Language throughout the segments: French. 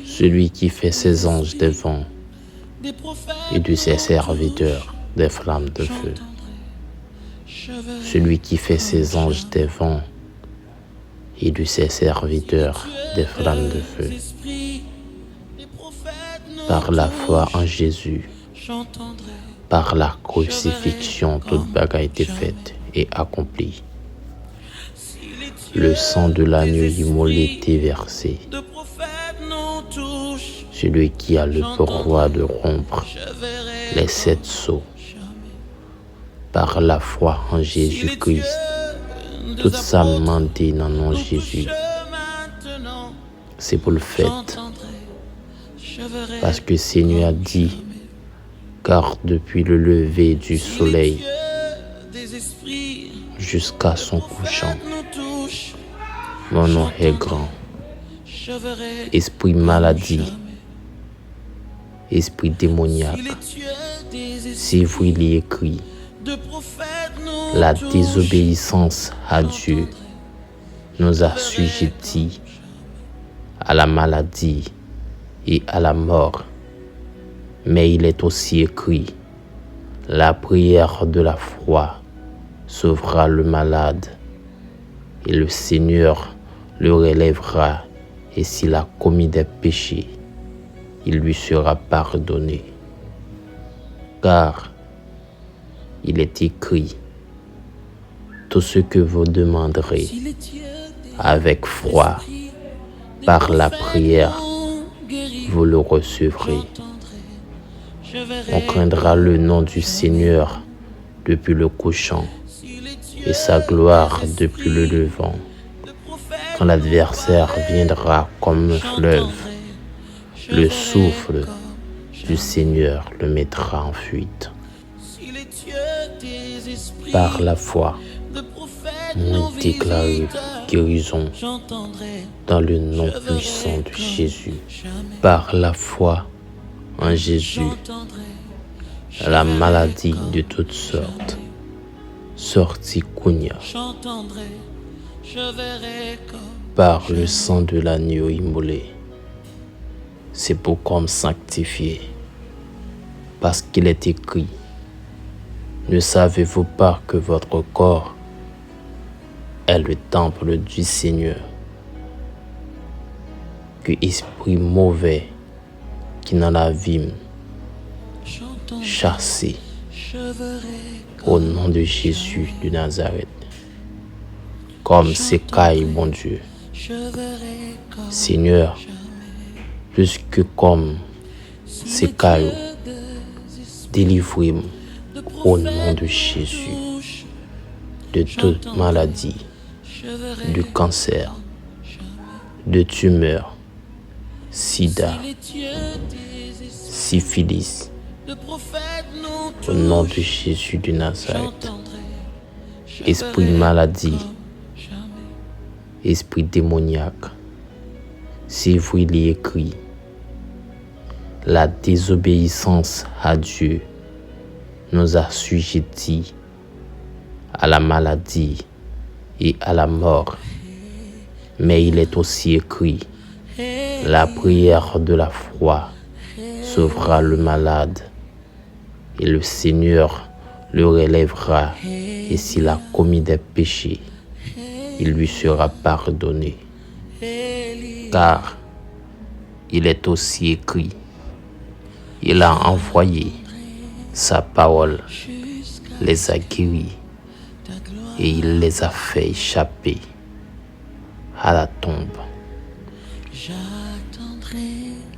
celui qui fait ses anges des vents et de ses serviteurs des flammes de feu. Celui qui fait ses anges des vents et de ses serviteurs des flammes de feu. Par la foi en Jésus, par la crucifixion, toute bagaille était faite et accomplie. Le sang de l'agneau immolé était versé. Celui qui a le pouvoir de rompre les 7 sceaux. Par la foi en Jésus-Christ, toute sa mentée dans le nom de Jésus. C'est pour le fait. Parce que le Seigneur a dit, car depuis le lever du soleil jusqu'à son couchant, mon nom est grand. Esprit maladie, esprit démoniaque, c'est vous il est écrit. La désobéissance à Dieu nous assujettis à la maladie et à la mort. Mais il est aussi écrit, la prière de la foi sauvera le malade et le Seigneur le relèvera, et s'il a commis des péchés, il lui sera pardonné. Car il est écrit, tout ce que vous demanderez avec foi, par la prière, vous le recevrez. On craindra le nom du Seigneur depuis le couchant et sa gloire depuis le levant. Quand l'adversaire viendra comme un fleuve, le souffle du Seigneur le mettra en fuite. Par la foi, nous déclarons guérison dans le nom puissant de Jésus. Par la foi en Jésus, la maladie de toutes sortes sortit Kounia. Par le sang de l'agneau immolé, c'est pourquoi me sanctifier, parce qu'il est écrit, ne savez-vous pas que votre corps est le temple du Seigneur, que esprit mauvais qui n'en a vu, chassé au nom de Jésus de Nazareth, comme s'écaille, bon Dieu. Seigneur, plus que comme s'écaille, délivrez-moi au nom de Jésus de toute maladie, de cancer, de tumeur, sida, syphilis, au nom de Jésus de Nazareth. Esprit maladie, esprit démoniaque, c'est vous il est écrit, la désobéissance à Dieu nous assujettis à la maladie et à la mort. Mais il est aussi écrit, la prière de la foi sauvera le malade et le Seigneur le relèvera, et s'il a commis des péchés, il lui sera pardonné. Car il est aussi écrit, il a envoyé sa parole, les a guéris et il les a fait échapper à la tombe.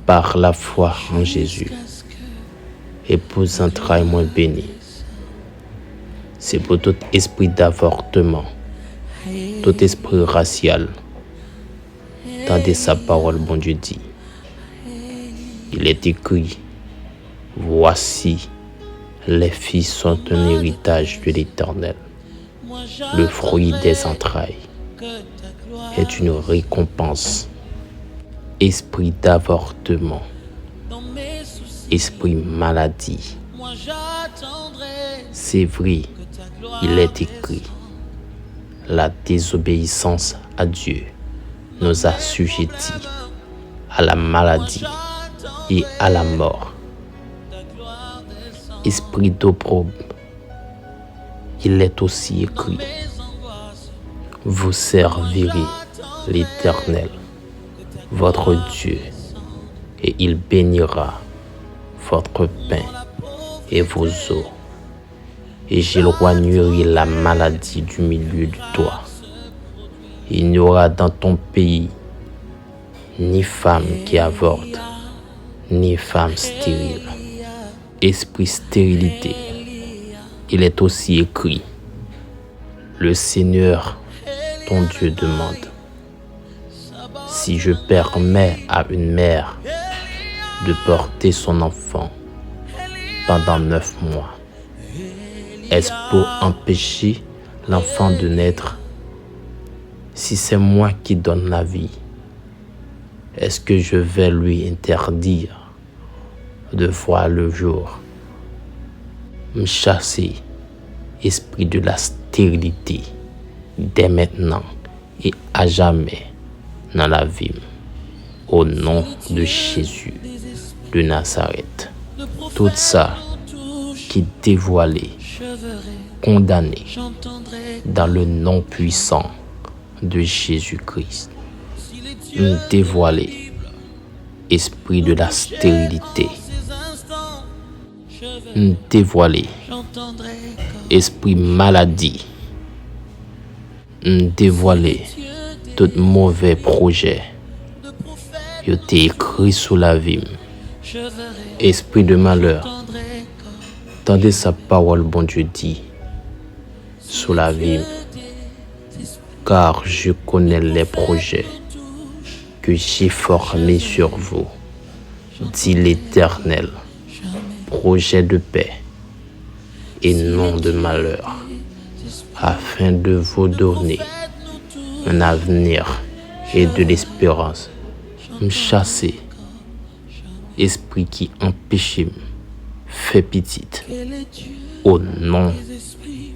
Par la foi en Jésus, épouse entrailles moins bénie. C'est pour tout esprit d'avortement, tout esprit racial. Tendez sa parole, bon Dieu dit. Il est écrit, voici, les filles sont un héritage de l'Éternel. Le fruit des entrailles est une récompense. Esprit d'avortement, esprit maladie. C'est vrai, il est écrit, la désobéissance à Dieu nous assujettis à la maladie et à la mort. Esprit d'opprobre, il est aussi écrit: vous servirez l'Éternel, votre Dieu, et il bénira votre pain et vos eaux. Et j'éloignerai la maladie du milieu de toi. Il n'y aura dans ton pays ni femme qui avorte, ni femme stérile. Esprit stérilité, il est aussi écrit: le Seigneur, ton Dieu, demande: si je permets à une mère de porter son enfant pendant 9 mois, est-ce pour empêcher l'enfant de naître? Si c'est moi qui donne la vie, est-ce que je vais lui interdire de voir le jour? Me chasser, esprit de la stérilité, dès maintenant et à jamais dans la vie, au nom de Jésus de Nazareth. Tout ça qui est dévoilé, condamné dans le nom puissant de Jésus-Christ. Dévoilé, esprit de la stérilité. Dévoilé, esprit maladie. Dévoilé, tout mauvais projet. Il t'est écrit sous la vie. Esprit de malheur, tendez sa parole, bon Dieu dit, sous la vie. Car je connais les projets que j'ai formés sur vous, dit l'Éternel. Projet de paix et non de malheur, afin de vous donner un avenir et de l'espérance. Me chasser, esprit qui empêche, fait petite, au nom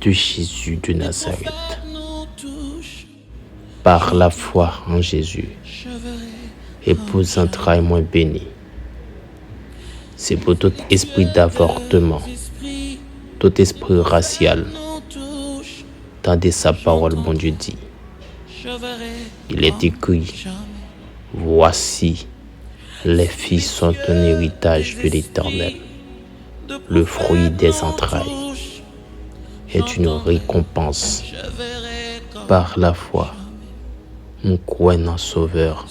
de Jésus de Nazareth. Par la foi en Jésus, épouse entrailles moins béni. C'est pour tout esprit d'avortement, tout esprit racial. Tendez sa parole, bon Dieu dit. Il est écrit: voici, les filles sont un héritage de l'Éternel. Le fruit des entrailles est une récompense. Par la foi, nous croyons en Sauveur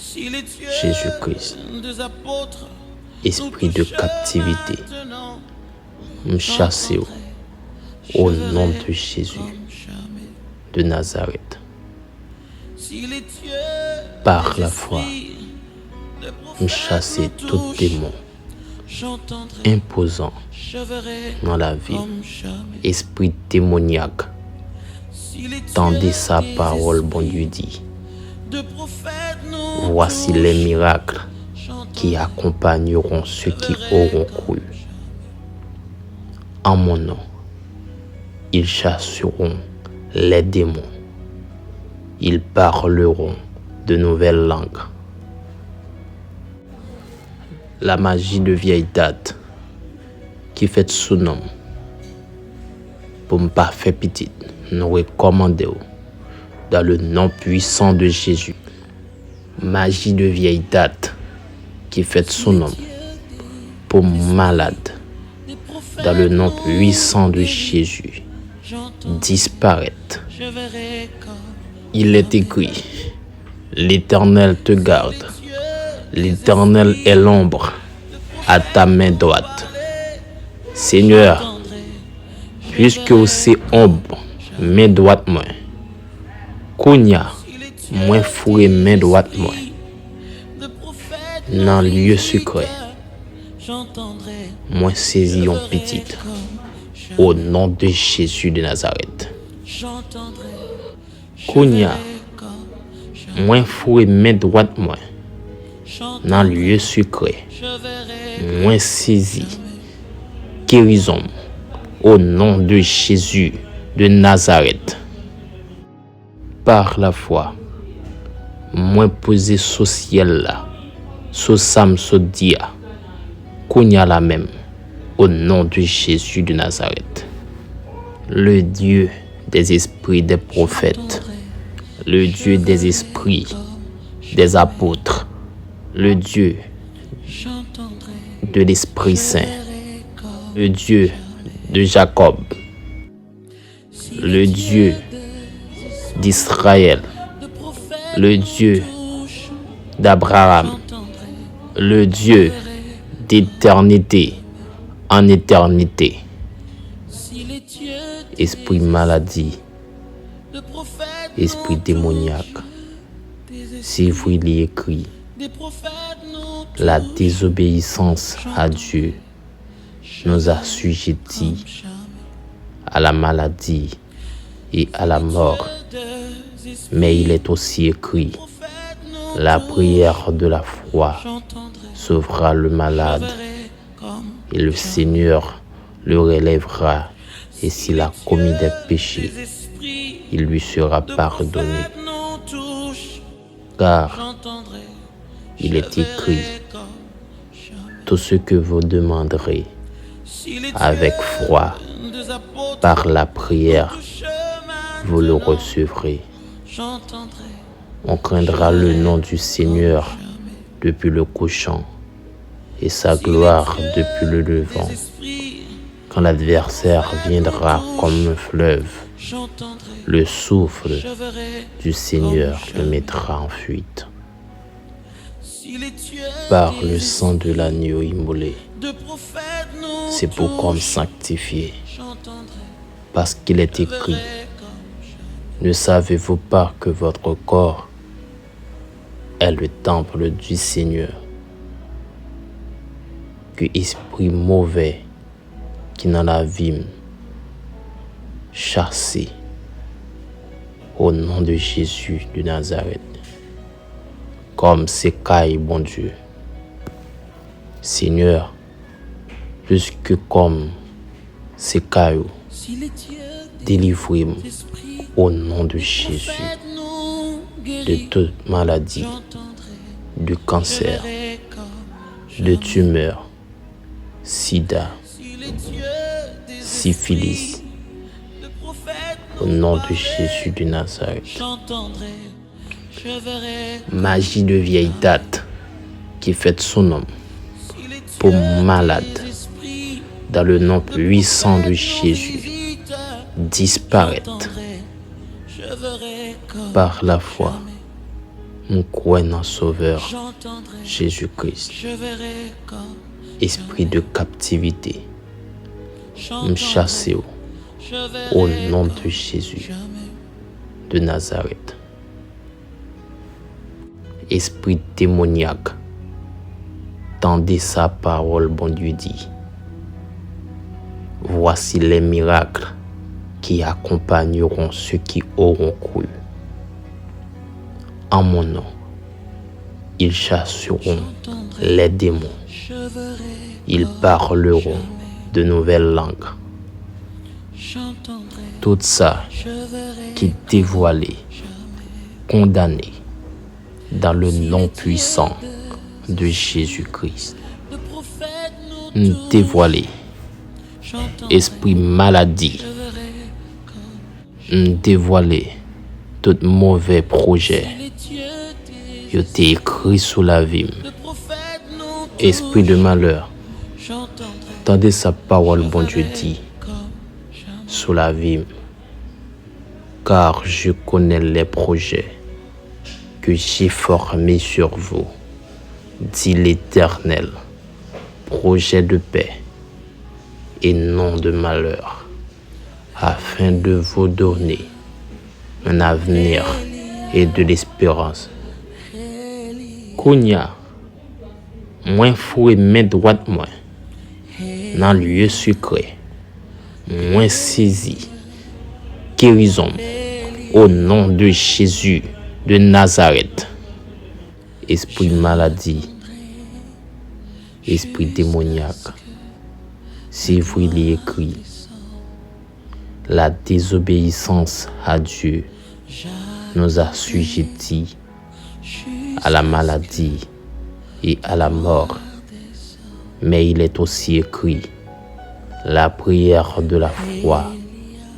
Jésus-Christ. Esprit de captivité, me chasser au nom de Jésus de Nazareth. Par la foi, me chasser tout démon imposant dans la vie. Esprit démoniaque, tendez sa parole, bon Dieu dit. Voici les miracles qui accompagneront ceux qui auront cru. En mon nom, ils chasseront les démons. Ils parleront de nouvelles langues. La magie de vieille date qui fait sous nom pour ne pas faire petite, nous recommandons dans le nom puissant de Jésus. Magie de vieille date qui fait son nom pour malade, dans le nom puissant de Jésus, disparaître. Il est écrit: l'Éternel te garde, l'Éternel est l'ombre à ta main droite. Seigneur, puisque c'est ombre, main droite moi, Kounia, moi fourré main droite moi, dans le lieu secret, moi saisi en petite, au nom de Jésus de Nazareth. Kounia, moi fourré main droite moi, dans le lieu secret, moi saisi, guérison, au nom de Jésus de Nazareth. Par la foi, moi posé sur ciel là, Sosam Sodia, Kounya la même, au nom de Jésus de Nazareth. Le Dieu des esprits des prophètes, le Dieu des esprits des apôtres, le Dieu de l'Esprit Saint, le Dieu de Jacob, le Dieu d'Israël, le Dieu d'Abraham, le Dieu d'éternité en éternité. Esprit maladie, esprit démoniaque, c'est vous il est écrit, la désobéissance à Dieu nous a assujettis à la maladie et à la mort. Mais il est aussi écrit, la prière de la foi sauvera le malade et le Seigneur le relèvera, et s'il a commis des péchés, il lui sera pardonné. Car il est écrit, tout ce que vous demanderez avec foi, par la prière, vous le recevrez. On craindra le nom du Seigneur depuis le couchant et sa gloire depuis le levant. Quand l'adversaire viendra comme un fleuve, le souffle du Seigneur le mettra en fuite. Par le sang de l'agneau immolé, c'est pourquoi me sanctifier. Parce qu'il est écrit, ne savez-vous pas que votre corps est le temple du Seigneur, que esprit mauvais qui dans la vie chassé au nom de Jésus de Nazareth, comme s'écaille, bon Dieu. Seigneur, puisque comme s'écaille, délivrez-moi au nom de Jésus de toute maladie, de cancer, de tumeur, sida, syphilis, au nom de Jésus de Nazareth. Magie de vieille date qui fait son nom pour malade, dans le nom puissant de Jésus, disparaître par la foi. Mon croix en Sauveur Jésus-Christ. Esprit de captivité, me chasser au nom de Jésus de Nazareth. Esprit démoniaque, tendez sa parole, bon Dieu dit. Voici les miracles qui accompagneront ceux qui auront cru. En mon nom, ils chasseront les démons. Ils parleront de nouvelles langues. Tout ça qui est dévoilé, condamné dans le nom puissant de Jésus-Christ. Dévoilé, esprit maladie, dévoilé tout mauvais projet. Il était écrit sous la vie. Esprit de malheur, tendez sa parole, bon Dieu dit, sous la vie. Car je connais les projets que j'ai formés sur vous, dit l'Éternel. Projet de paix et non de malheur, afin de vous donner un avenir et de l'espérance. Kounya, moins fouet main droite moi, dans le lieu secret, moins saisi, guérison, au nom de Jésus de Nazareth. Esprit maladie, esprit démoniaque, c'est vous il est écrit, la désobéissance à Dieu nous a assujettis à la maladie et à la mort. Mais il est aussi écrit, la prière de la foi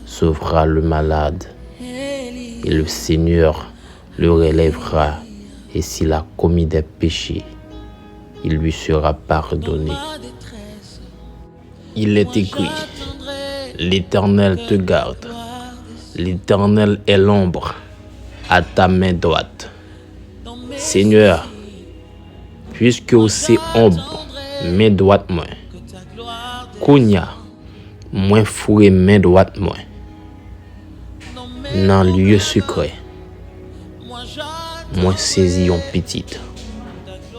sauvera le malade, et le Seigneur le relèvera, et s'il a commis des péchés, il lui sera pardonné. Il est écrit, l'Éternel te garde, l'Éternel est l'ombre à ta main droite. Seigneur, puisque aussi ombre, main droite moi, Kounia, moins fourré main droite moi, dans le lieu secret, moi saisi en petite,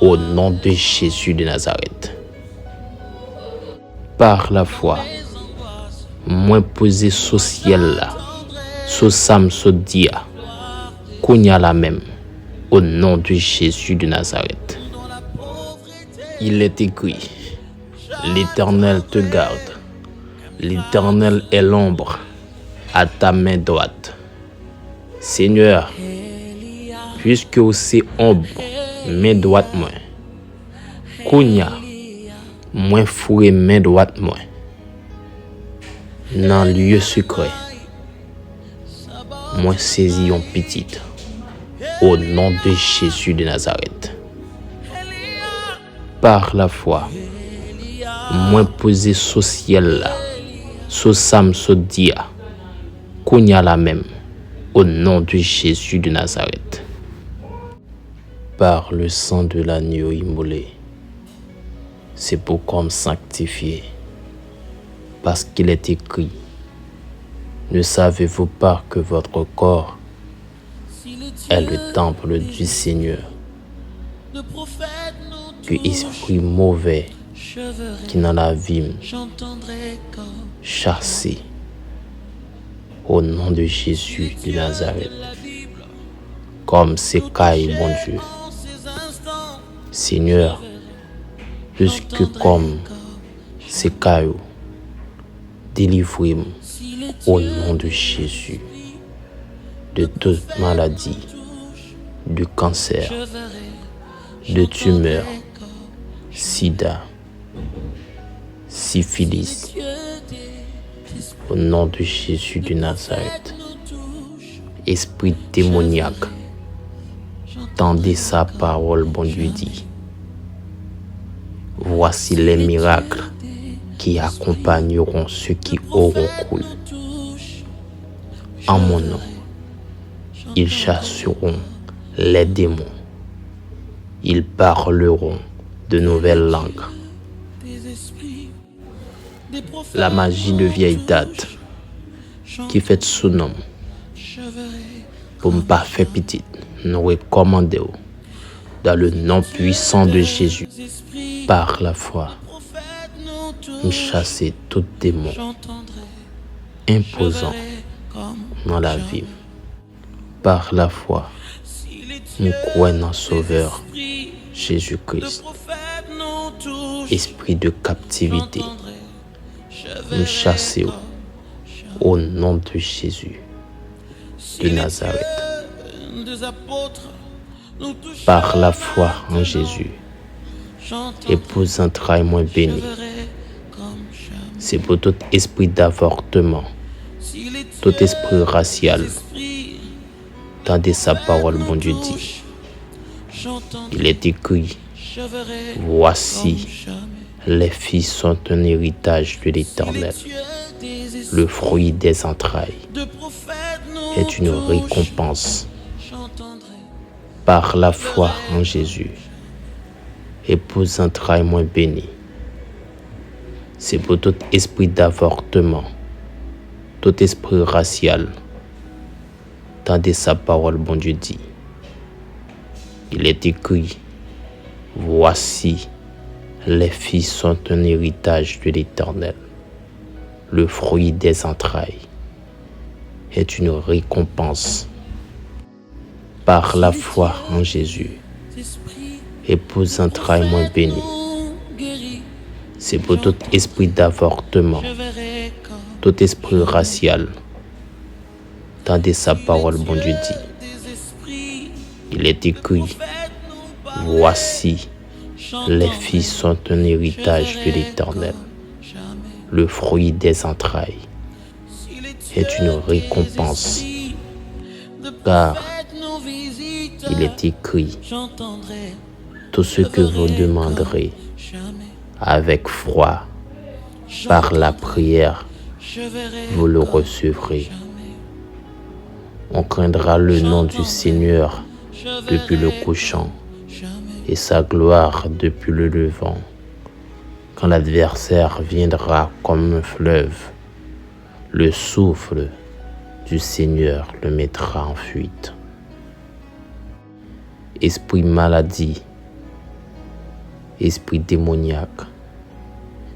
au nom de Jésus de Nazareth. Par la foi, moi posé sous ciel là, sous Sam Sodia, Kounia la même, au nom de Jésus de Nazareth. Il est écrit, l'Éternel te garde, l'Éternel est l'ombre à ta main droite. Seigneur, puisque aussi ombre, main droite moi, Kounia, moins fourré main droite moi, dans le lieu secret, moi saisi en petite, au nom de Jésus de Nazareth. Par la foi, moi posé sous ciel là, sous Sam Sodia, Kounia la même, au nom de Jésus de Nazareth. Par le sang de l'agneau immolé, c'est pourquoi me sanctifier, parce qu'il est écrit, ne savez-vous pas que votre corps est le temple du Seigneur, que esprit mauvais qui dans la vie chassé au nom de Jésus de Nazareth, comme c'est caille, bon Dieu. Seigneur, plus que comme c'est caille, délivrez-moi au nom de Jésus de toute maladie, de cancer, de tumeur, sida, syphilis, au nom de Jésus de Nazareth. Esprit démoniaque, tendez sa parole, bon Dieu dit. Voici les miracles qui accompagneront ceux qui auront cru. En mon nom, ils chasseront les démons. Ils parleront de nouvelles langues. La magie de vieille date qui fait sous nom pour ne pas faire petite, nous recommandons dans le nom puissant de Jésus, par la foi, nous chasser tout démon imposant dans la vie. Par la foi, nous croyons en Sauveur Jésus-Christ. Esprit de captivité, nous chassons au nom de Jésus de Nazareth. Par la foi en Jésus, épouse entrailles moins bénie. C'est pour tout esprit d'avortement, tout esprit racial. Tendez sa parole, bon Dieu dit. Il est écrit, voici, les filles sont un héritage de l'Éternel. Le fruit des entrailles est une récompense. Par la foi en Jésus, épouse entrailles moins bénie. C'est pour tout esprit d'avortement, tout esprit racial. Tendez sa parole, bon Dieu dit. Il est écrit, voici, les filles sont un héritage de l'Éternel. Le fruit des entrailles est une récompense. Par la foi en Jésus, épouse entrailles moins bénie. C'est pour tout esprit d'avortement, tout esprit racial. Tendez sa parole, bon Dieu dit. Il est écrit, voici, Les fils sont un héritage de l'Éternel. Le fruit des entrailles est une récompense, car il est écrit, tout ce que vous demanderez avec foi, par la prière, vous le recevrez. On craindra le nom du Seigneur depuis le couchant et sa gloire depuis le levant. Quand l'adversaire viendra comme un fleuve, le souffle du Seigneur le mettra en fuite. Esprit maladie, esprit démoniaque,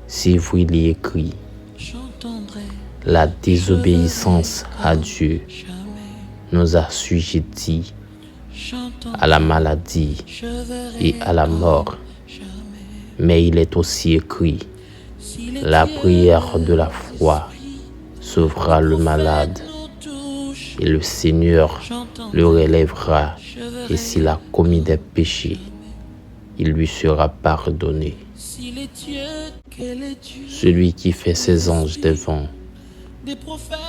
c'est vous il est écrit, la désobéissance à Dieu nous assujettit à la maladie et à la mort. Mais il est aussi écrit, la prière de la foi sauvera le malade et le Seigneur le relèvera, et s'il a commis des péchés, il lui sera pardonné. Celui qui fait ses anges des vents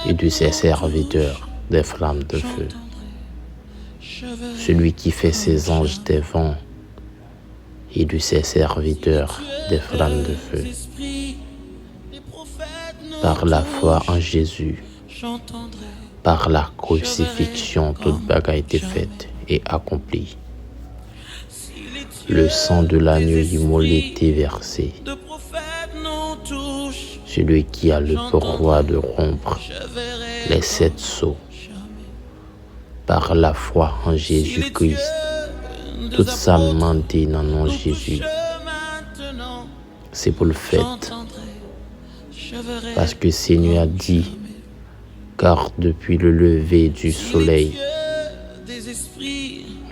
et de ses serviteurs des flammes de feu. Celui qui fait ses anges des vents et de ses serviteurs des flammes de feu. Par la foi en Jésus, par la crucifixion, toute bagarre a été faite et accomplie. Le sang de l'agneau immolé était versé. Celui qui a le pouvoir de rompre les 7 sceaux. Par la foi en Jésus-Christ, toute sa mentée dans le nom de Jésus. C'est pour le fait. Parce que le Seigneur a dit, car depuis le lever du soleil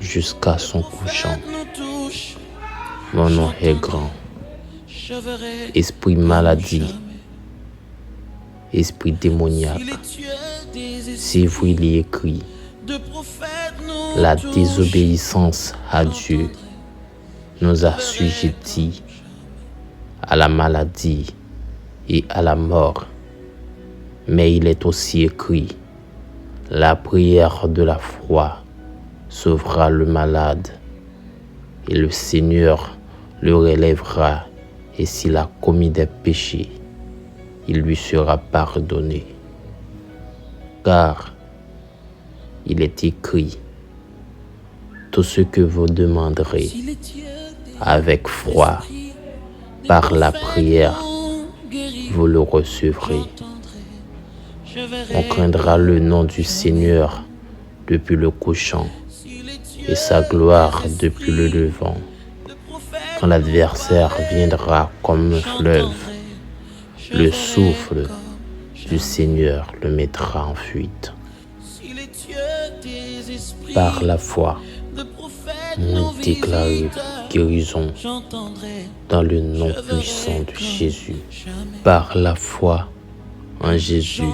jusqu'à son couchant, mon nom est grand. Esprit maladie, esprit démoniaque, c'est vous il est écrit, la désobéissance à Dieu nous assujettit à la maladie et à la mort. Mais il est aussi écrit, la prière de la foi sauvera le malade et le Seigneur le relèvera, et s'il a commis des péchés, il lui sera pardonné. Car il est écrit, tout ce que vous demanderez avec foi, par la prière, vous le recevrez. On craindra le nom du Seigneur depuis le couchant et sa gloire depuis le levant. Quand l'adversaire viendra comme un fleuve, le souffle du Seigneur le mettra en fuite. Par la foi, nous déclarons guérison dans le nom puissant de Jésus. Par la foi en Jésus,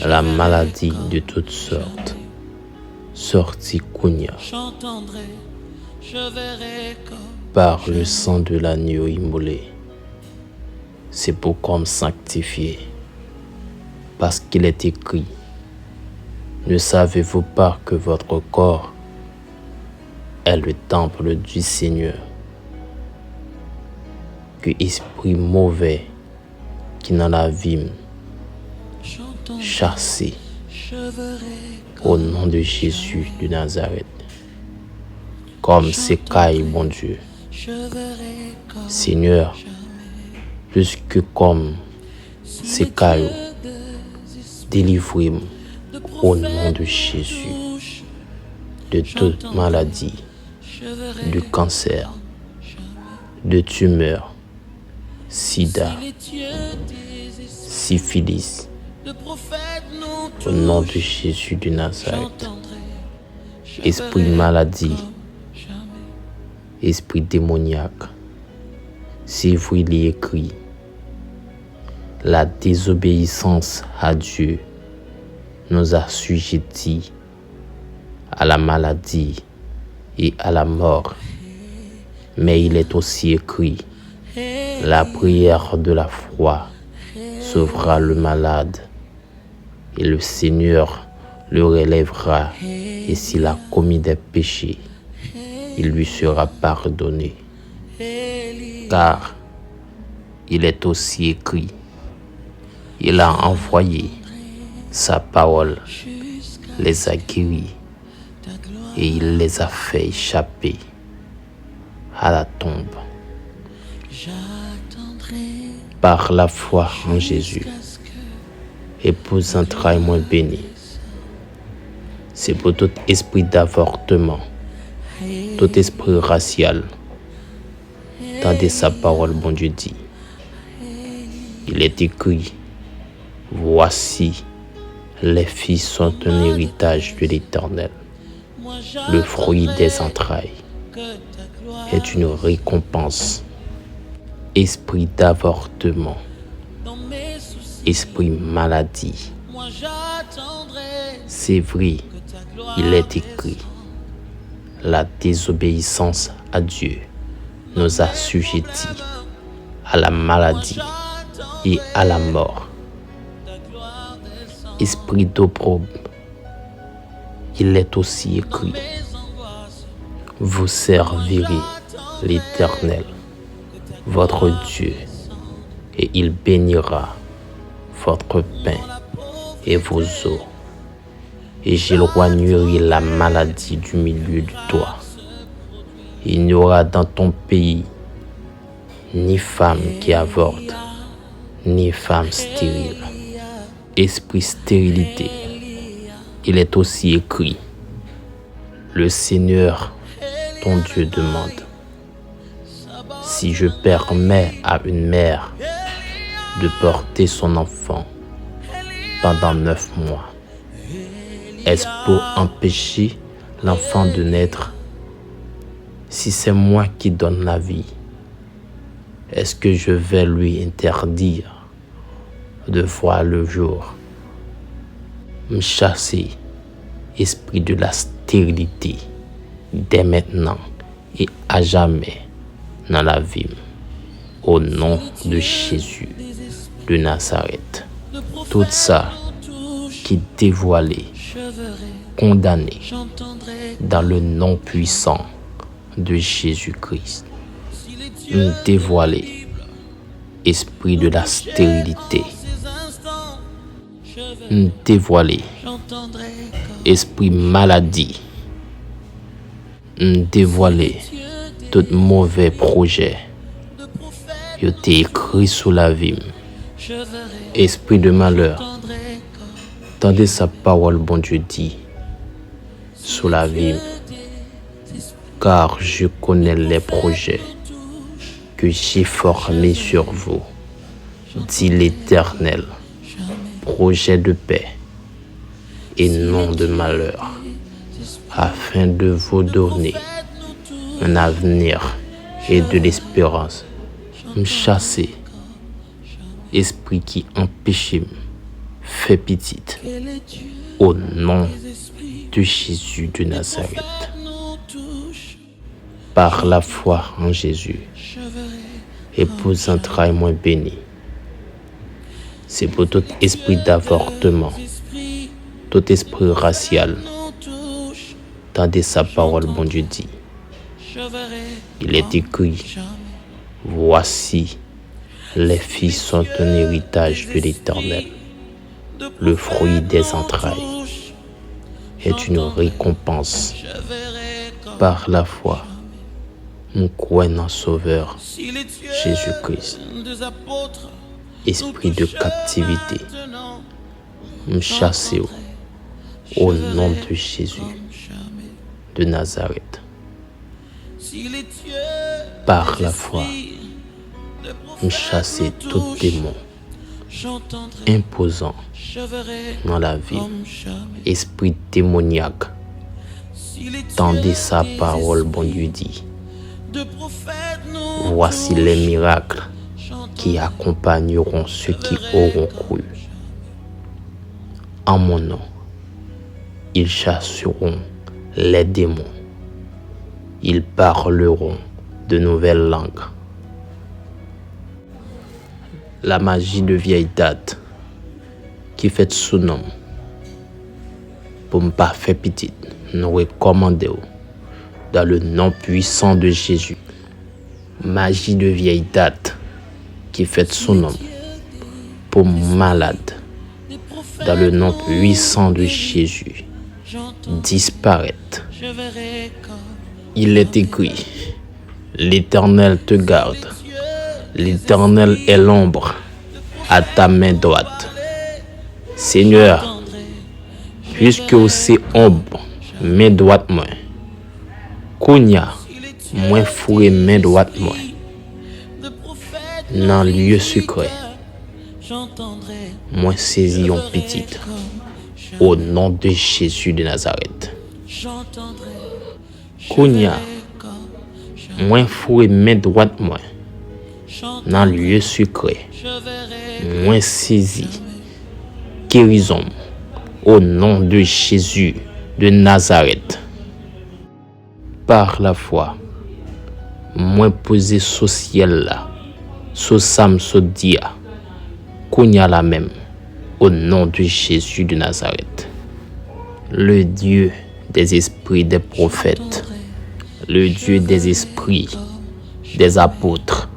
la maladie de toutes sortes sortit Kounia. Par le sang de l'agneau immolé, c'est pourquoi me sanctifier, parce qu'il est écrit, ne savez-vous pas que votre corps est le temple du Seigneur, que esprit mauvais qui n'en a vu, chassé au nom de Jésus de Nazareth, comme s'écaille, bon Dieu. Seigneur, plus que comme s'écaille, délivrez-moi au nom de Jésus de toute maladie, de cancer, de tumeur, sida, syphilis, au nom de Jésus de Nazareth. Esprit maladie, esprit démoniaque, c'est vous il est écrit, la désobéissance à Dieu nous assujettit à la maladie et à la mort. Mais il est aussi écrit, la prière de la foi sauvera le malade, et le Seigneur le relèvera, et s'il a commis des péchés, il lui sera pardonné. Car il est aussi écrit, il a envoyé sa parole, les a guéris, et il les a fait échapper à la tombe. Par la foi en Jésus, épouse entrailles-moi béni. C'est pour tout esprit d'avortement, tout esprit racial. Tendez sa parole, bon Dieu dit. Il est écrit, voici, les filles sont un héritage de l'Éternel. Le fruit des entrailles est une récompense. Esprit d'avortement, esprit maladie. C'est vrai, il est écrit, la désobéissance à Dieu nous assujettit à la maladie et à la mort. Esprit d'opprobre, il est aussi écrit, vous servirez l'Éternel, votre Dieu, et il bénira votre pain et vos eaux, et j'éloignerai la maladie du milieu de toi. Il n'y aura dans ton pays ni femme qui avorte, ni femme stérile. Esprit stérilité, il est aussi écrit, le Seigneur, ton Dieu demande, si je permets à une mère de porter son enfant pendant 9 mois, est-ce pour empêcher l'enfant de naître? Si c'est moi qui donne la vie, est-ce que je vais lui interdire de voir le jour? Me chasser, esprit de la stérilité, dès maintenant et à jamais dans la vie, au nom de Jésus de Nazareth. Tout ça qui est dévoilé, condamné dans le nom puissant de Jésus-Christ. Dévoilé, esprit de la stérilité. Dévoilé, esprit maladie. Dévoilé, tout mauvais projet. Il t'est écrit sous la vie. Esprit de malheur, tendez sa parole, bon Dieu dit, sous la vie. Car je connais les projets que j'ai formés sur vous, dit l'Éternel. Projet de paix et non de malheur, afin de vous donner un avenir et de l'espérance. Me chasser, esprit qui empêche, fait petite, au nom de Jésus de Nazareth. Par la foi en Jésus, épouse entrailles-moi béni. C'est pour tout esprit d'avortement, tout esprit racial. Tendez sa parole, bon Dieu dit. Il est écrit, voici, les filles sont un héritage de l'Éternel. Le fruit des entrailles est une récompense. Par la foi, nous croyons en Sauveur Jésus-Christ. Esprit de captivité, me chasser au nom de Jésus de Nazareth. Par la foi, me chasser tout démon imposant dans la vie. Esprit démoniaque, tendez sa parole, bon Dieu dit. Voici les miracles qui accompagneront ceux qui auront cru. En mon nom, ils chasseront les démons. Ils parleront de nouvelles langues. La magie de vieille date qui fait son nom pour ne pas faire petit, nous recommandons dans le nom puissant de Jésus. Magie de vieille date qui fait son nom pour malade dans le nom puissant de Jésus. Disparaître. Il est écrit, l'Éternel te garde. L'Éternel est l'ombre à ta main droite. Seigneur, puisque c'est ombre, main droite moi. Kounya, moi fourré main droite moi. Dans le lieu secret, moi saisi en petite. Au nom de Jésus de Nazareth. Kounya, moi fourré main droite moi. Dans le lieu secret, moi saisi. Guérison. Au nom de Jésus de Nazareth. Par la foi, moi posé sous ciel là, sous Sam Sodia, Kounya la même, au nom de Jésus de Nazareth. Le Dieu des esprits des prophètes, le Dieu des esprits des apôtres,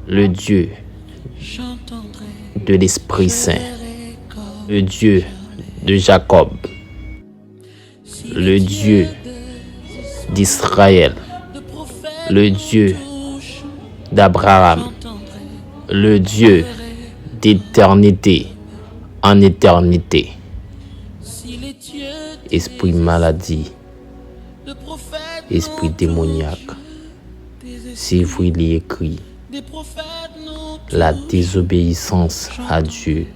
le Dieu de l'Esprit Saint, le Dieu de Jacob, le Dieu d'Israël, le Dieu d'Abraham, le Dieu d'éternité en éternité. Esprit maladie, esprit démoniaque, c'est vous il est écrit, la désobéissance à Dieu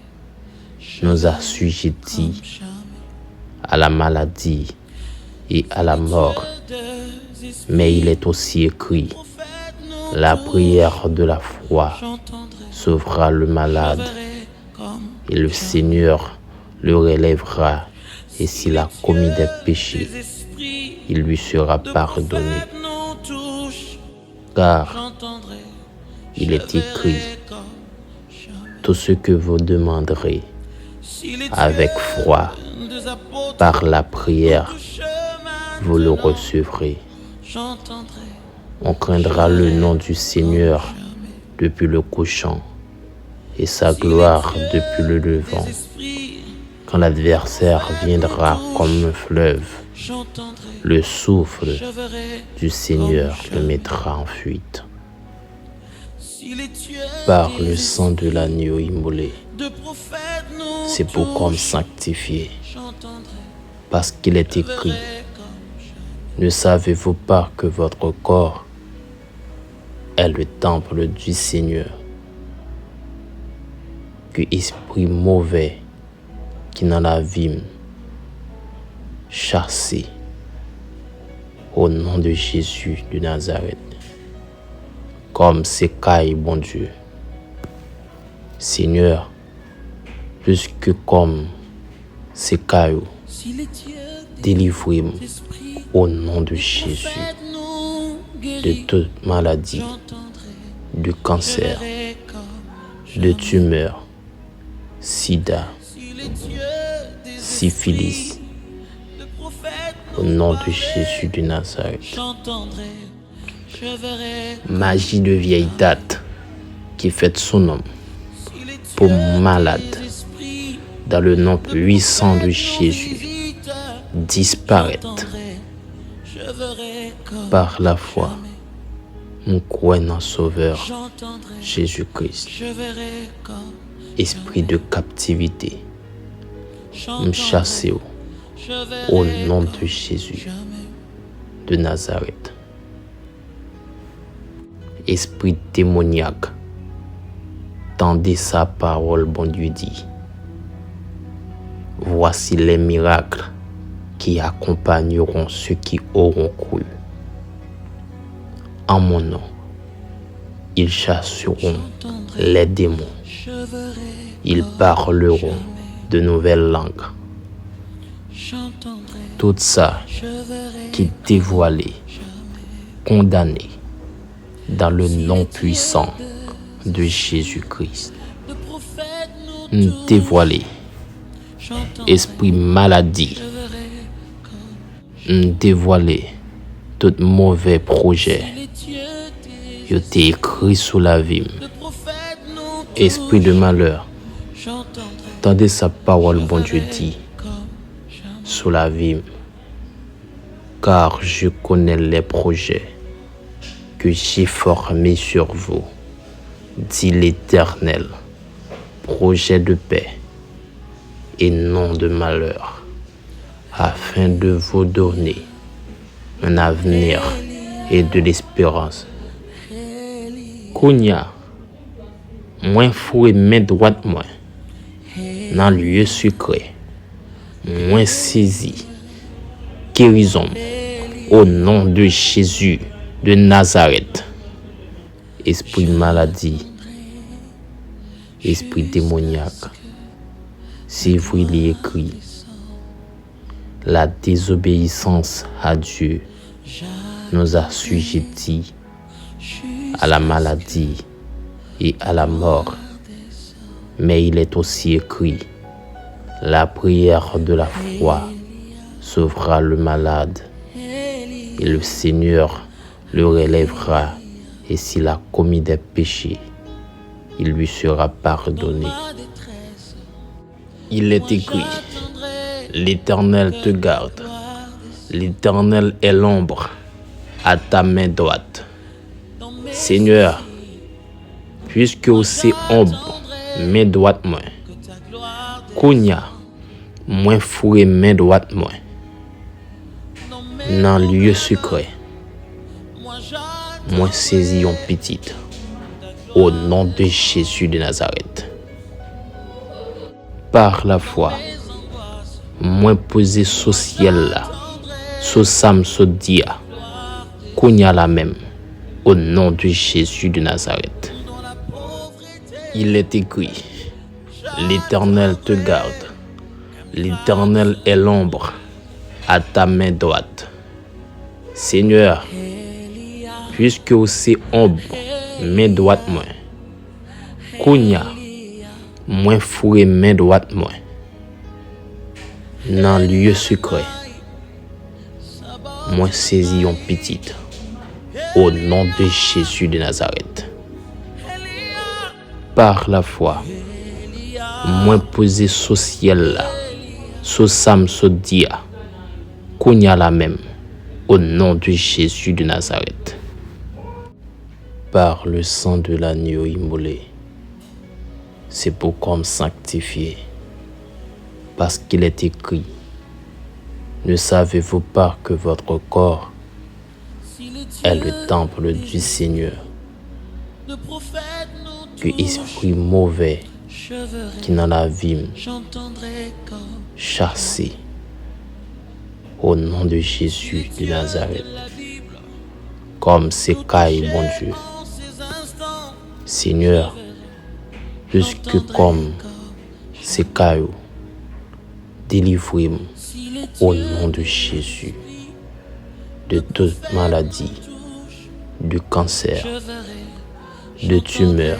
nous assujettis à la maladie et à la mort. Mais il est aussi écrit, la prière de la foi sauvera le malade et le Seigneur le relèvera, et s'il a commis des péchés, il lui sera pardonné. Car il est écrit, tout ce que vous demanderez avec foi, par la prière, vous le recevrez. On craindra le nom du Seigneur depuis le couchant et sa gloire depuis le levant. Quand l'adversaire viendra comme un fleuve, le souffle du Seigneur le mettra en fuite. Par le sang de l'agneau immolé, c'est pourquoi me sanctifier. Parce qu'il est écrit, ne savez-vous pas que votre corps est le temple du Seigneur, que esprit mauvais qui dans la vie chassé au nom de Jésus de Nazareth, comme c'est caille, bon Dieu. Seigneur, puisque comme c'est caillou, délivrez-moi au nom de Jésus de toute maladie, de cancer, de tumeur, sida, syphilis, au nom de Jésus de Nazareth. Magie de vieille date qui fait son nom pour malade dans le nom puissant de Jésus. Disparaître par la foi. Nous croyons en Sauveur Jésus-Christ. Esprit de captivité, nous chassons au nom de Jésus de Nazareth. Esprit démoniaque, tendez sa parole, bon Dieu dit. Voici les miracles qui accompagneront ceux qui auront cru. En mon nom, ils chasseront les démons. Ils parleront de nouvelles langues. Tout ça qui est dévoilé, condamné, dans le nom puissant de Jésus-Christ. Dévoilé, esprit maladie, dévoilé, tout mauvais projet, il été écrit sous la vie. Esprit de malheur, tendez sa parole, bon Dieu dit, sous la vie, car je connais les projets que j'ai formés sur vous, dit l'Éternel, projet de paix et non de malheur, afin de vous donner un avenir et de l'espérance. Kounia, moins fouet main droite moi, dans le lieu secret, moins saisi, guérison, au nom de Jésus de Nazareth. Esprit de maladie, esprit démoniaque, c'est vous il est écrit, la désobéissance à Dieu nous a assujettis à la maladie et à la mort. Mais il est aussi écrit, la prière de la foi sauvera le malade et le Seigneur le relèvera, et s'il a commis des péchés, il lui sera pardonné. Il est écrit, l'Éternel te garde, l'Éternel est l'ombre à ta main droite. Seigneur, puisque aussi ombre, main droite moi, Kounia, moins fourré main droite moi, dans le lieu secret, moi saisi en petite, au nom de Jésus de Nazareth. Par la foi, moi posé sous ciel là, sous Sam Sodia, Kounia la même, au nom de Jésus de Nazareth. Il est écrit, l'Éternel te garde, l'Éternel est l'ombre à ta main droite. Seigneur, puisque aussi ombre, main droite moi, Kounia, moins fourré main droite moi, dans le lieu secret, moi saisi en petite, au nom de Jésus de Nazareth. Par la foi, moi posé sous ciel là, sous Sam Sodia, Kounia la même, au nom de Jésus de Nazareth. Par le sang de l'agneau immolé, c'est pourquoi me sanctifier, parce qu'il est écrit, ne savez-vous pas que votre corps est le temple du Seigneur, que esprit mauvais qui dans la vie chassé au nom de Jésus de Nazareth, comme c'est caille, bon Dieu. Seigneur, plus que comme c'est caillou, délivrez-moi au nom de Jésus de toute maladie, de cancer, de tumeur,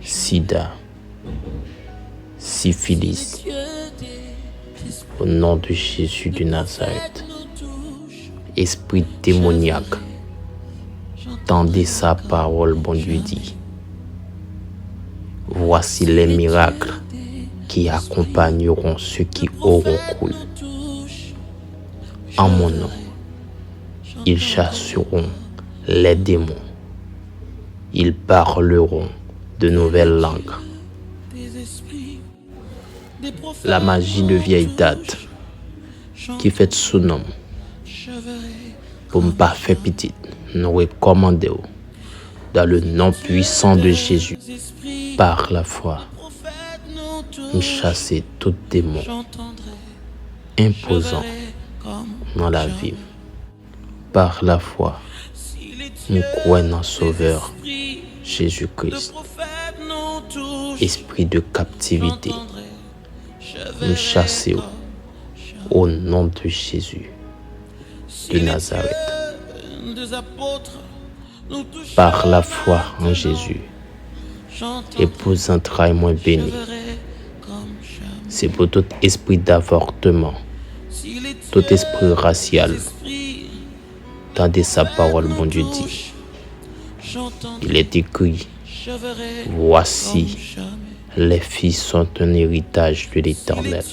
sida, syphilis, au nom de Jésus de Nazareth. Esprit démoniaque, tendez sa parole, bon Dieu dit. Voici les miracles qui accompagneront ceux qui auront cru. En mon nom, ils chasseront les démons. Ils parleront de nouvelles langues. La magie de vieille date qui fait sous nom pour ne pas faire petit, nous recommandons dans le nom puissant de Jésus. Par la foi, nous chasser tout démon imposant dans la vie. Par la foi, nous croyons en Sauveur Jésus-Christ. Esprit de captivité, nous chassons au nom de Jésus de Nazareth. par la foi en Jésus, épouse entrailles moins bénie. C'est pour tout esprit d'avortement, tout esprit racial, tendez sa parole, bon Dieu dit. Il est écrit, voici, les filles sont un héritage de l'Éternel.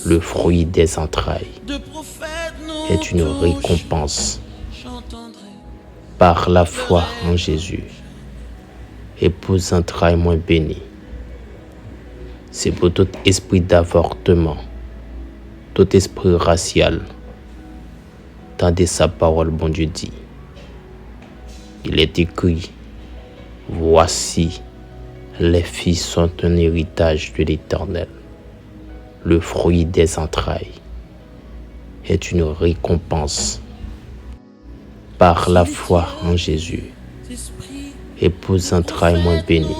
Le fruit des entrailles est une récompense. Par la foi en Jésus, épouse entrailles moins bénie. C'est pour tout esprit d'avortement, tout esprit racial, tendez sa parole, bon Dieu dit. Il est écrit, voici, les filles sont un héritage de l'Éternel. Le fruit des entrailles est une récompense. Par la foi en Jésus, épouse entrailles moins bénie.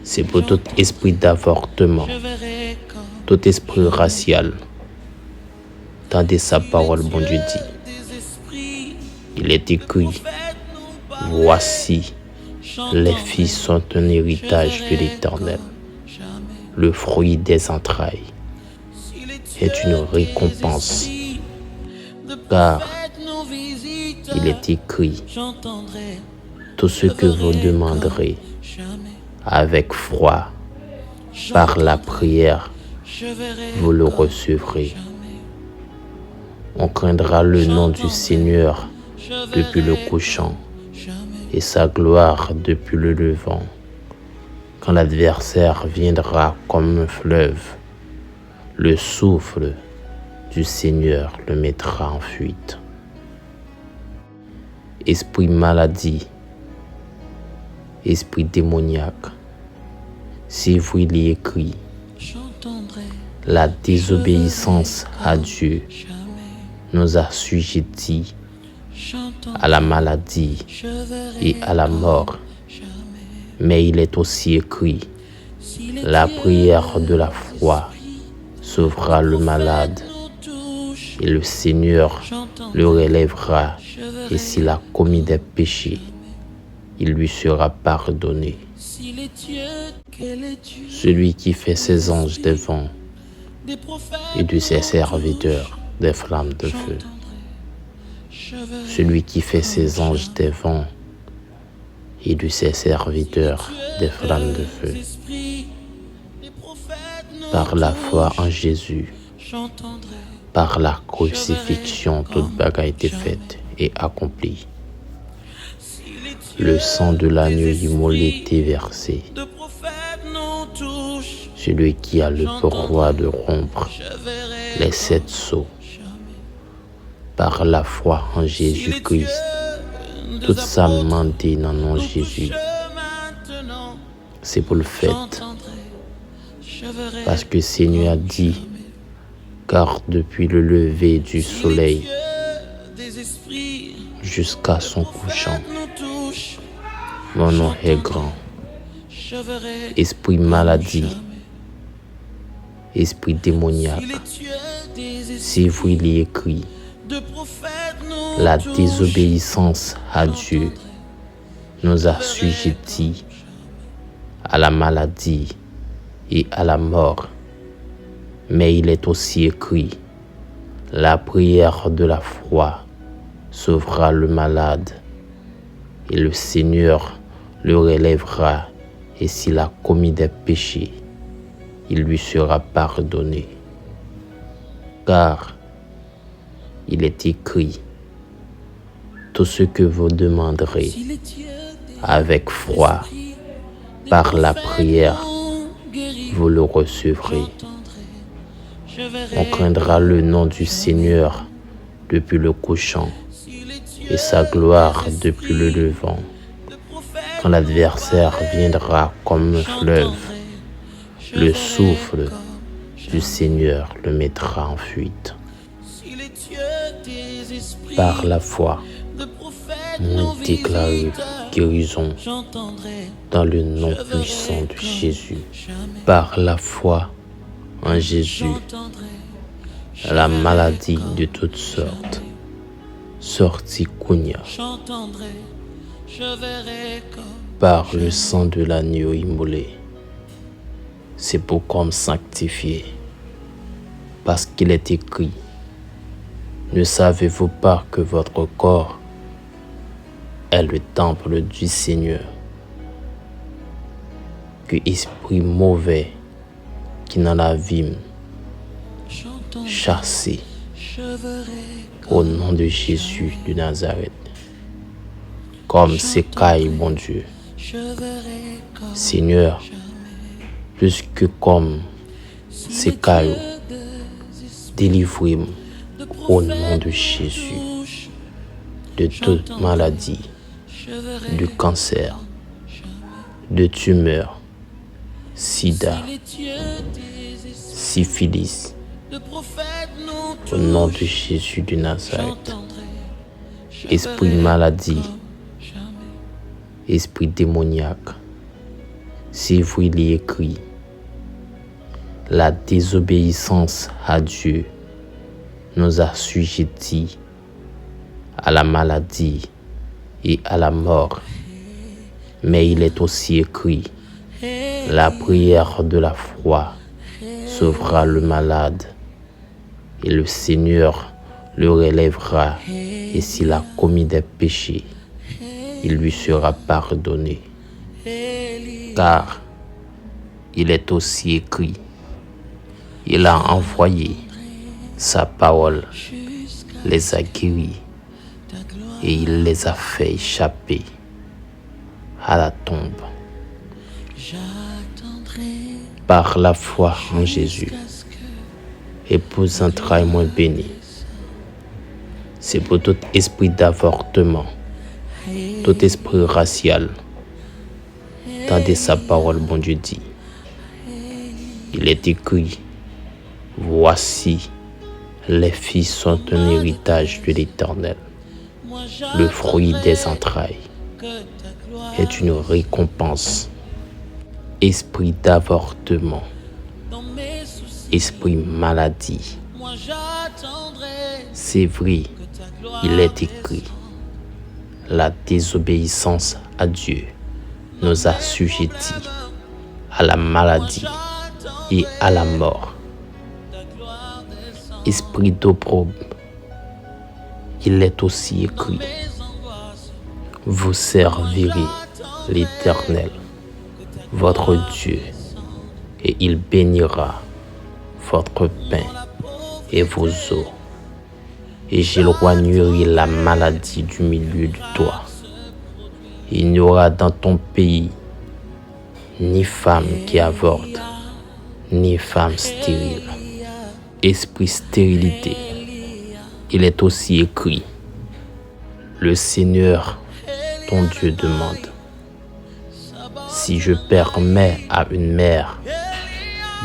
C'est pour tout esprit d'avortement, tout esprit racial, tendez sa parole, bon Dieu dit. Il est écrit, voici, les filles sont un héritage de l'Éternel. Le fruit des entrailles est une récompense. Car il est écrit, tout ce que vous demanderez avec foi, par la prière, vous le recevrez. On craindra le nom du Seigneur depuis le couchant et sa gloire depuis le levant. Quand l'adversaire viendra comme un fleuve, le souffle du Seigneur le mettra en fuite. Esprit maladie, esprit démoniaque, si vous il y écrit, la désobéissance à Dieu nous assujettit à la maladie et à la mort. Mais il est aussi écrit, la prière de la foi sauvera le malade et le Seigneur le relèvera, et s'il a commis des péchés, il lui sera pardonné. Celui qui fait ses anges des vents et de ses serviteurs des flammes de feu. Celui qui fait ses anges des vents et de ses serviteurs des flammes de feu. Par la foi en Jésus, par la crucifixion, toute bagarre a été faite et accomplie. Le sang de l'agneau immolé était versé. Celui qui a le pouvoir de rompre les 7 sceaux. Par la foi en Jésus-Christ, toute sa mandée dans le nom de Jésus. C'est pour le fait. Parce que le Seigneur a dit, car depuis le lever du soleil jusqu'à son couchant, mon nom est grand. Esprit maladie, esprit démoniaque, si vous il y écrit, la désobéissance à Dieu nous assujettit à la maladie et à la mort. Mais il est aussi écrit, la prière de la foi sauvera le malade et le Seigneur le relèvera, et s'il a commis des péchés, il lui sera pardonné. Car il est écrit, tout ce que vous demanderez avec foi, par la prière, vous le recevrez. On craindra le nom du Seigneur depuis le couchant et sa gloire depuis le levant. Quand l'adversaire viendra comme un fleuve, le souffle du Seigneur le mettra en fuite. Par la foi, nous déclarons guérison dans le nom puissant de Jésus. Par la foi en Jésus, la maladie de toutes sortes sorti Kounia j'entendrai, je verrai comme par le sang de l'agneau immolé. C'est pourquoi me sanctifier, parce qu'il est écrit, ne savez-vous pas que votre corps est le temple du Seigneur, que esprit mauvais qui dans la vie j'entendrai, chassé je verrai au nom de Jésus de Nazareth. Comme c'est caille, bon Dieu. je verrai comme Seigneur, plus que comme c'est caille, délivrez-moi au nom de Jésus de toute maladie, de cancer, de tumeur, sida, syphilis, au nom de Jésus de Nazareth. Esprit de maladie, esprit démoniaque, c'est vous il est écrit, la désobéissance à Dieu nous assujettit à la maladie et à la mort. Mais il est aussi écrit, la prière de la foi sauvera le malade et le Seigneur le relèvera, et s'il a commis des péchés, il lui sera pardonné. Car il est aussi écrit, il a envoyé sa parole, les a guéris et il les a fait échapper à la tombe. Par la foi en Jésus, épouse entrailles moins bénie. C'est pour tout esprit d'avortement, tout esprit racial. Tendez sa parole, bon Dieu dit. Il est écrit, voici, les filles sont un héritage de l'Éternel. Le fruit des entrailles est une récompense. Esprit d'avortement, esprit maladie, c'est vrai, il est écrit, la désobéissance à Dieu nous assujettit à la maladie et à la mort. Esprit d'opprobre, il est aussi écrit, vous servirez l'Éternel, votre Dieu, et il bénira votre pain et vos eaux, et j'éloignerai la maladie du milieu de toi. Il n'y aura dans ton pays ni femme qui avorte, ni femme stérile. Esprit stérilité, il est aussi écrit, le Seigneur, ton Dieu demande, si je permets à une mère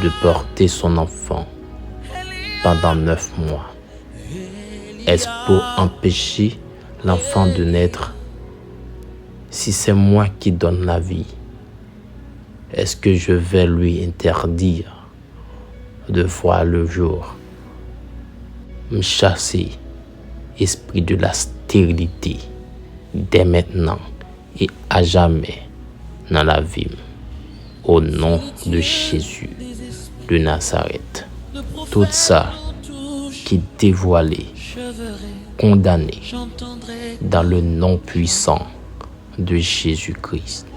de porter son enfant pendant 9 mois, est-ce pour empêcher l'enfant de naître? Si c'est moi qui donne la vie, est-ce que je vais lui interdire de voir le jour? Me chasser, esprit de la stérilité, dès maintenant et à jamais dans la vie, au nom de Jésus de Nazareth. Tout ça qui est dévoilé, condamné dans le nom puissant de Jésus-Christ.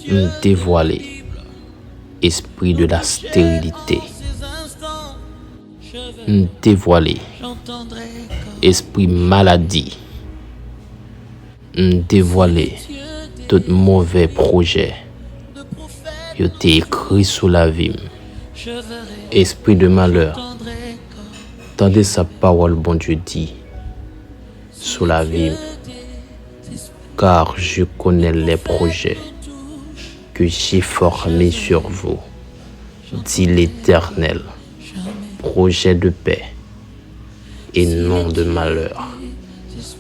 Me dévoiler, esprit de la stérilité. Me dévoiler, esprit maladie. Me dévoiler, tout mauvais projet. Il t'est écrit sous la vie. Esprit de malheur, tendez sa parole, bon Dieu dit, sous la vie. Car je connais les projets que j'ai formés sur vous, dit l'Éternel. Projet de paix et non de malheur,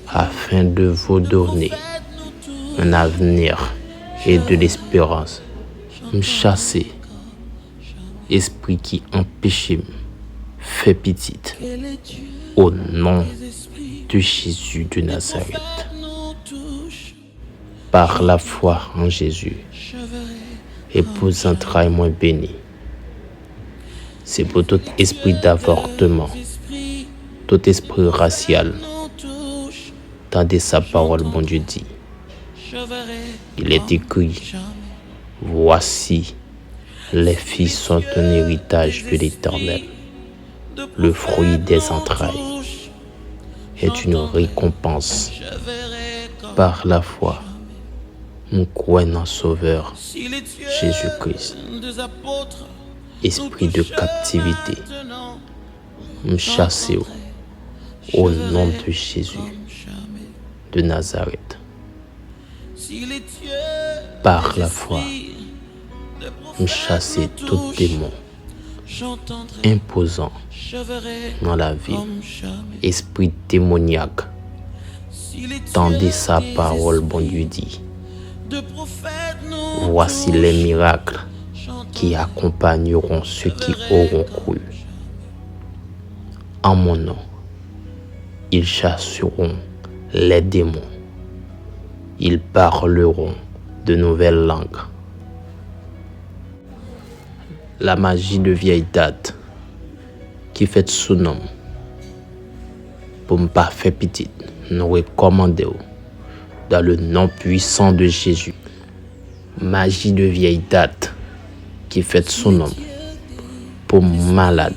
afin de vous donner un avenir et de l'espérance. Me chasser, esprit qui empêche, fait petite, au nom de de Jésus de Nazareth. prophètes nous touchent. Par la foi en Jésus, Je verrai épouse entrailles moins bénie. C'est pour tout esprit d'avortement, esprit tout esprit racial, nous touche. tendez sa parole, bon Dieu dit. Je verrai Il est écrit, jamais. voici, les filles sont un héritage de l'Éternel. Le fruit des entrailles est une récompense. Je verrai comme Par la foi, nous croyons en Sauveur si les dieux Jésus-Christ. des apôtres Esprit de captivité, maintenant nous chassez au nom de Jésus comme jamais. de Nazareth. Si les dieux Par la foi, des nous prophètes chassez nous tout touchent, démon j'entendrai, imposant je verrai dans la vie. comme jamais. Esprit démoniaque, Si les tendez dieux sa des parole, bon Dieu dit. de prophètes nous Voici touchent, les miracles j'entendrai, qui accompagneront ceux qui auront cru. En mon nom, ils chasseront les démons. Ils parleront de nouvelles langues. La magie de vieille date qui fait son nom pour ne pas faire petit, nous recommandons dans le nom puissant de Jésus. Magie de vieille date qui fait son nom pour malade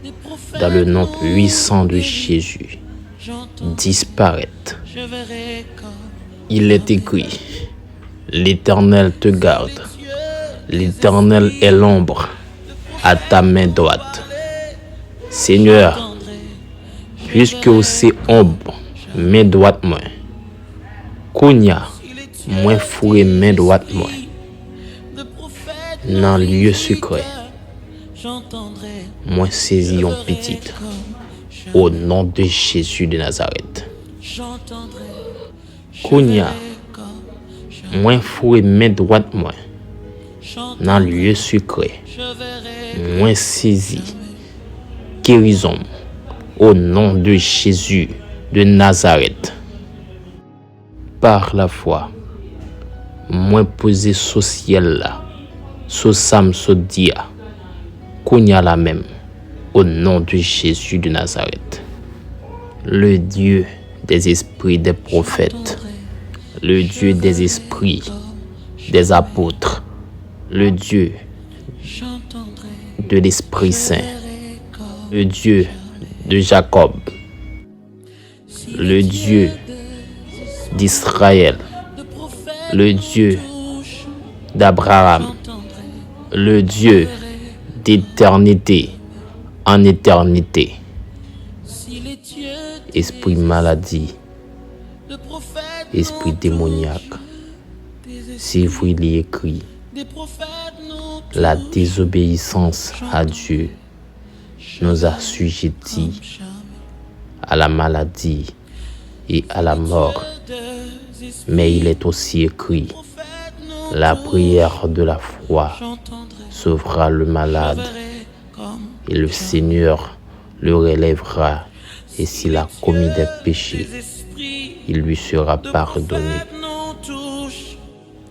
des prophètes dans le nom nous puissant de Jésus j'entends, disparaître. je verrai comme Il est écrit, l'Éternel te garde, l'Éternel est l'ombre à ta main droite. Seigneur, j'entendrai, puisque aussi ombre, main droite moi, Kounia, moins fourré main droite moi, de prophètes dans le lieu secret, j'entendrai, moins saisi en petite, au nom de Jésus de Nazareth. j'entendrai, Kounia, moins fourré main droite moi, dans le lieu secret, je verrai moins saisi, guérison, au nom de Jésus de Nazareth. Par la foi, moins posé sous ciel là, sous Sam Sodia, Kounia la même, au nom de Jésus de Nazareth. Le Dieu des esprits des prophètes, le Dieu des esprits des apôtres, le Dieu j'entendrai, de l'Esprit Saint, verrai comme le Dieu de Jacob, le Dieu d'Israël, de prophètes le Dieu touche, d'Abraham, j'entendrai, le Dieu d'éternité en éternité. si les dieux Esprit maladie, de prophètes esprit nous démoniaque, des c'est vous il est écrit, des prophètes nous la désobéissance à Dieu nous assujettis à la maladie et à la mort. Mais il est aussi écrit, la prière de la foi sauvera le malade et le Seigneur le relèvera. Et s'il a commis des péchés, il lui sera pardonné.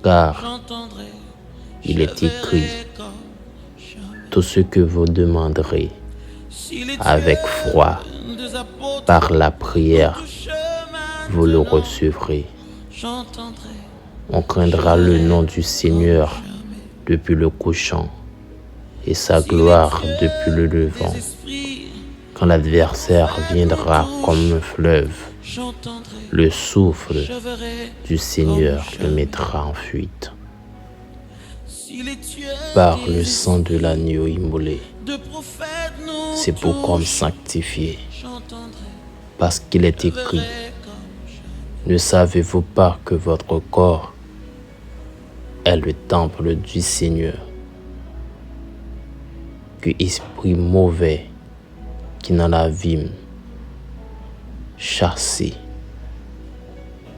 Car il est écrit, tout ce que vous demanderez avec foi, par la prière, vous le recevrez. On craindra le nom du Seigneur depuis le couchant et sa gloire depuis le levant. Quand l'adversaire viendra comme un fleuve, le souffle du Seigneur le mettra en fuite. Par le sang de l'agneau immolé, c'est pourquoi me sanctifier. Parce qu'il est écrit, ne savez-vous pas que votre corps est le temple du Seigneur, que esprit mauvais qui dans la vie chassé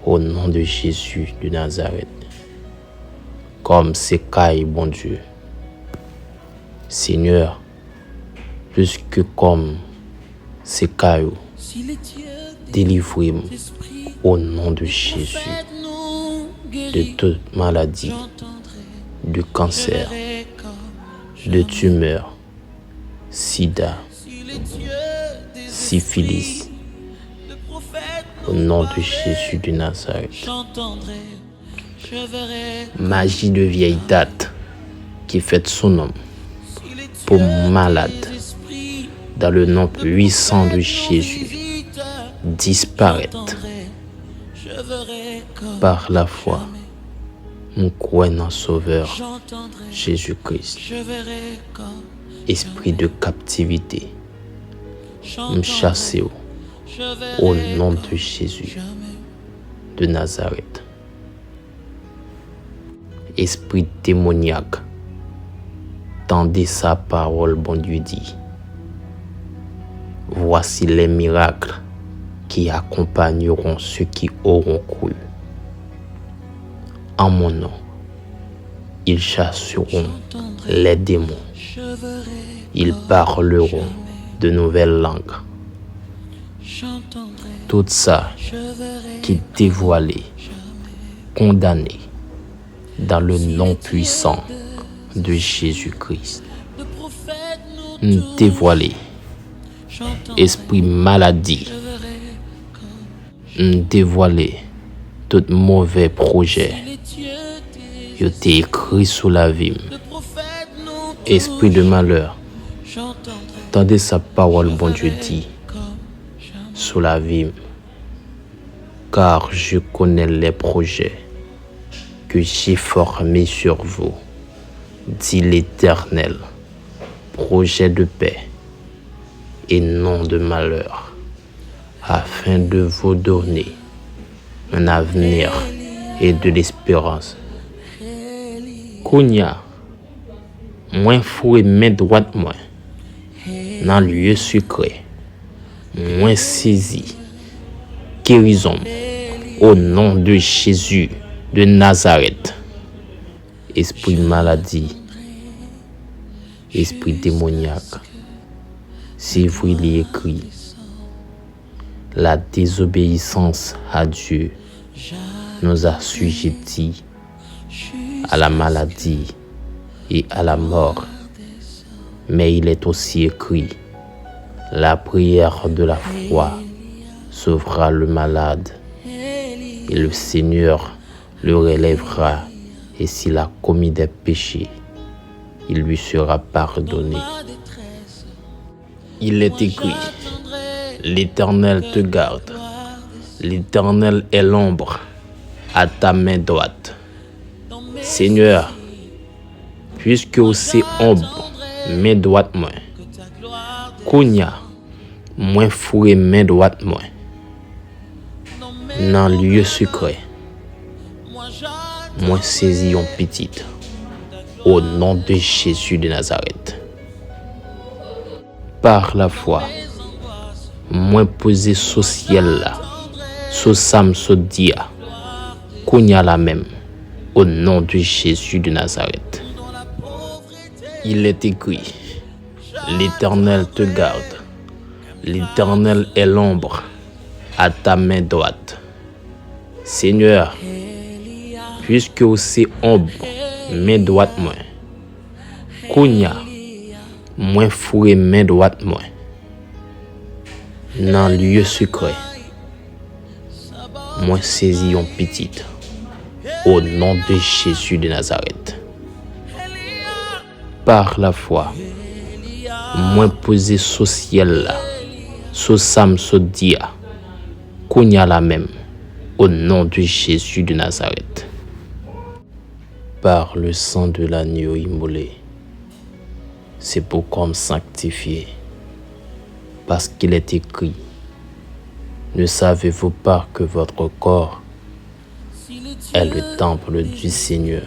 au nom de Jésus de Nazareth, comme c'est caille, bon Dieu. Seigneur, plus que comme c'est caillou, Délivrez-moi esprits. au nom de Jésus Faites-nous de guérir. toute maladie, J'entendrai, de je cancer, verrai comme de jamais. tumeur, sida, Si les dieux des syphilis, esprits, le prophète au nous nom de parlait, Jésus de Nazareth. j'entendrai, je verrai. Magie de vieille date qui fait son nom Si les pour dieux malade, des esprits, dans le nom le puissant de prophète nous Jésus, visite, disparaître j'entendrai, je verrai comme par la foi. jamais. Mon croix en Sauveur J'entendrai, Jésus-Christ. je verrai comme Esprit de captivité, me j'entendrai, chassez je au verrai nom comme de Jésus jamais. de Nazareth. Esprit démoniaque, tendez sa parole, bon Dieu dit. Voici les miracles qui accompagneront ceux qui auront cru. En mon nom, ils chasseront les démons, Je verrai ils comme parleront jamais. de nouvelles langues. J'entendrai, Tout ça je verrai qui est dévoilé, condamné dans le nom puissant de Jésus-Christ. le prophète nous touche. Dévoilé, J'entendrai, esprit maladie, je verrai comme dévoilé, tout mauvais projet, les dieux des il été écrit sous la vie. le prophète nous Esprit de touche. malheur, J'entendrai, tendez sa parole, bon Dieu dit, comme jamais. sous la vie. Car je connais les projets que j'ai formés sur vous, dit l'Éternel, projet de paix et non de malheur, afin de vous donner un avenir et de l'espérance. Kounia, moins fouet main droite moi, dans le lieu secret, moins saisi, guérison, au nom de Jésus de Nazareth. Esprit de maladie, esprit démoniaque, c'est vous il est écrit. La désobéissance à Dieu nous a assujettis à la maladie et à la mort. Mais il est aussi écrit, la prière de la foi sauvera le malade et le Seigneur le relèvera, et s'il a commis des péchés, il lui sera pardonné. Il est écrit, l'Éternel te garde, l'Éternel est l'ombre à ta main droite. Seigneur, puisque aussi ombre, main droite moi, Kounia, moins fourré main droite moi, dans le lieu secret, moi saisi en petite, au nom de Jésus de Nazareth. Par la foi, moi posé sous ciel là, sous Sam Sodia, Kounia la même, au nom de Jésus de Nazareth. Il est écrit, l'Éternel te garde, l'Éternel est l'ombre à ta main droite. Seigneur, puisque aussi ombre, main droite moi, Kounia, moins fourré main droite moi, dans le lieu secret, moi saisi en petite, au nom de Jésus de Nazareth. Par la foi, moi posé sous ciel là, sous Sam Sodia, Kounia la même, au nom de Jésus de Nazareth. Par le sang de l'agneau immolé, c'est pourquoi me sanctifier, parce qu'il est écrit, ne savez-vous pas que votre corps est le temple du Seigneur,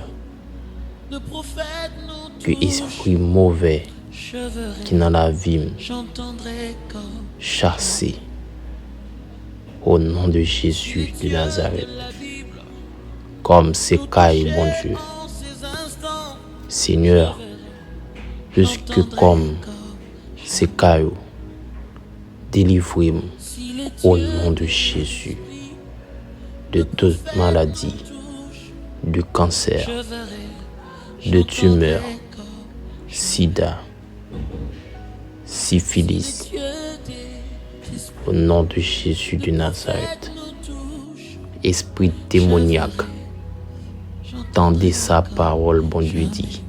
Le prophète nous que touche. esprit mauvais Je verrai, qui dans la vie j'entendrai comme chassé au nom de Jésus de Nazareth, la Bible. comme c'est caille, bon Dieu. En ces instants, Seigneur, plus que comme c'est caillou, délivrez-moi si les au nom de Jésus, de toute maladie, de cancer, de tumeur, sida, syphilis, au nom de Jésus de Nazareth. Esprit démoniaque, tendez sa parole, bon Dieu dit.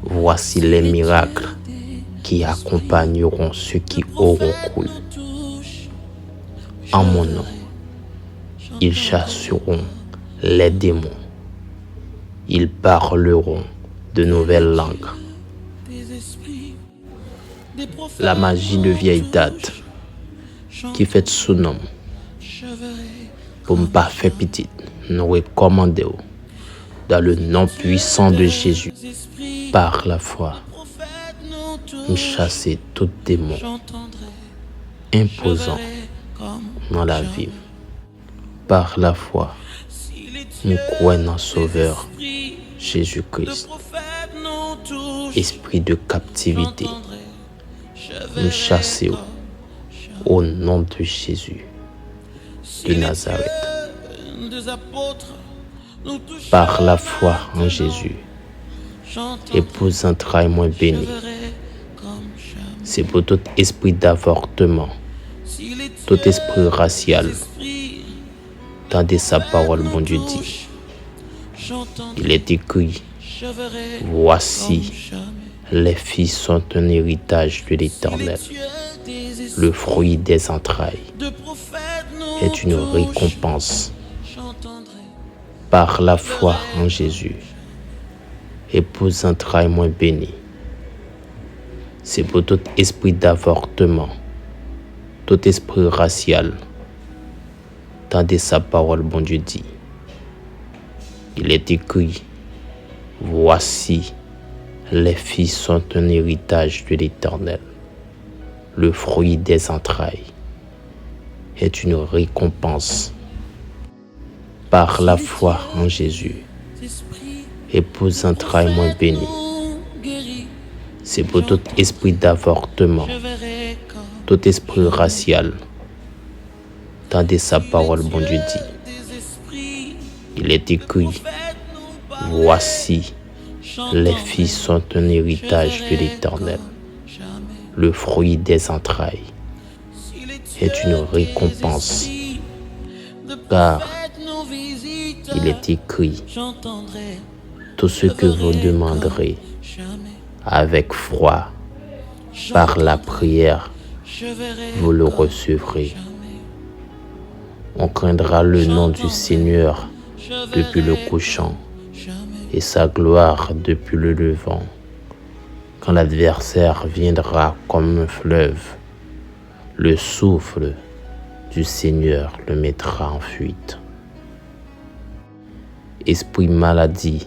Voici les miracles qui accompagneront ceux qui auront cru. En mon nom, ils chasseront les démons. Ils parleront de nouvelles langues. La magie de vieille date qui fait son nom pour ne pas faire petit, nous recommandons dans le nom puissant de Jésus, par la foi, nous chasser tout démon imposant dans la vie. Par la foi, nous croyons en Sauveur Jésus-Christ. Esprit de captivité, nous chassons au nom de Jésus de Nazareth. Par la foi en Jésus, épouse entrailles moins bénie. C'est pour tout esprit d'avortement, tout esprit racial, tendez sa parole, bon Dieu dit. Il est écrit, voici, les filles sont un héritage de l'Éternel. Le fruit des entrailles est une récompense. Par la foi en Jésus, épouse entrailles moins bénie. C'est pour tout esprit d'avortement, tout esprit racial, tendez sa parole, bon Dieu dit. Il est écrit, voici, les filles sont un héritage de l'Éternel. Le fruit des entrailles est une récompense. Par la foi en Jésus, épouse entrailles moins bénie. C'est pour tout esprit d'avortement, tout esprit racial, tendez sa parole, bon Dieu dit. Il est écrit, voici, les filles sont un héritage de l'Éternel. Le fruit des entrailles est une récompense. Car il est écrit, tout ce que vous demanderez avec foi, par la prière, vous le recevrez. On craindra le nom du Seigneur depuis le couchant et sa gloire depuis le levant. Quand l'adversaire viendra comme un fleuve, le souffle du Seigneur le mettra en fuite. Esprit maladie,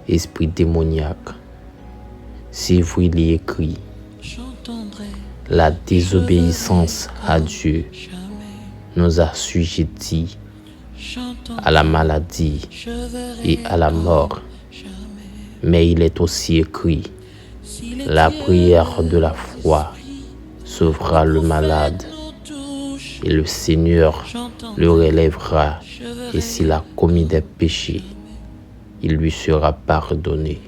esprit démoniaque, si vous il y écrit, la désobéissance à Dieu nous assujettit à la maladie et à la mort. Mais il est aussi écrit, la prière de la foi sauvera le malade et le Seigneur le relèvera, et s'il a commis des péchés, il lui sera pardonné.